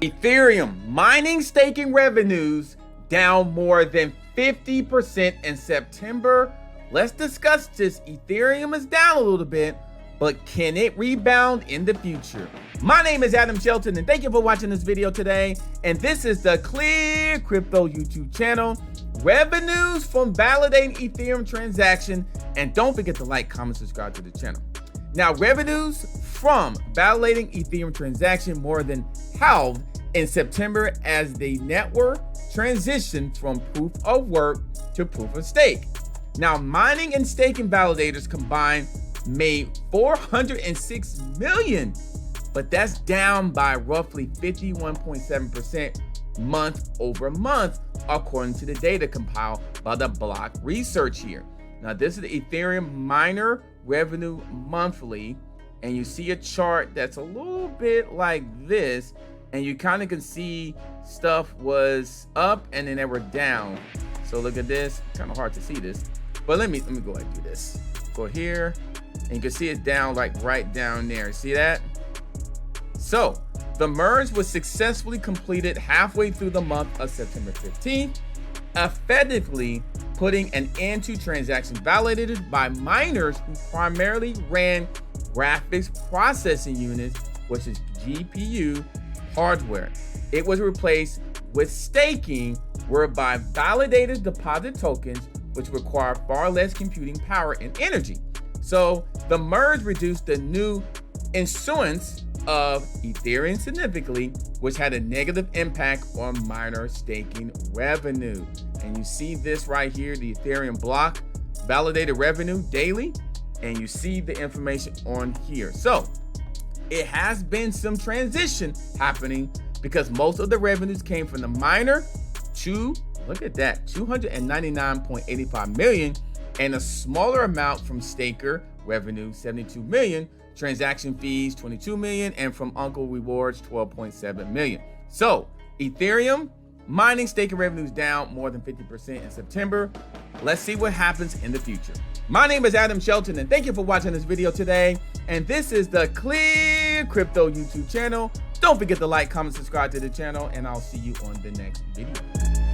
Ethereum mining staking revenues down more than 50% in September. Let's discuss this. Ethereum is down a little bit, but can it rebound in the future? My name is Adam Shelton, and thank you for watching this video today. And this is the ClearCryptos YouTube channel. Revenues from validating Ethereum transaction. And don't forget to like, comment, subscribe to the channel. Now, revenues from validating Ethereum transaction more than halved in September as the network transitioned from proof of work to proof of stake. Now, mining and staking validators combined made 406 million, but that's down by roughly 51.7% month over month, according to the data compiled by the Block Research here. Now, this is the Ethereum miner revenue monthly, and you see a chart that's a little bit like this, and you kind of can see stuff was up and then they were down. So look at this, kind of hard to see this, but let me go ahead and do this. Go here, and you can see it down, like right down there. See that? So the merge was successfully completed halfway through the month of September 15th, effectively putting an end to transactions validated by miners who primarily ran graphics processing units, which is GPU hardware. It was replaced with staking, whereby validators deposit tokens, which require far less computing power and energy. So the merge reduced the new issuance of Ethereum significantly, which had a negative impact on miner staking revenue. And you see this right here, the Ethereum block validated revenue daily, and you see the information on here. So it has been some transition happening because most of the revenues came from the miner to, look at that, 299.85 million, and a smaller amount from staker revenue, 72 million, transaction fees, 22 million, and from Uncle Rewards, 12.7 million. So Ethereum mining staking revenues down more than 50% in September. Let's see what happens in the future. My name is Adam Shelton, and thank you for watching this video today. And this is the ClearCryptos YouTube channel. Don't forget to like, comment, subscribe to the channel, and I'll see you on the next video.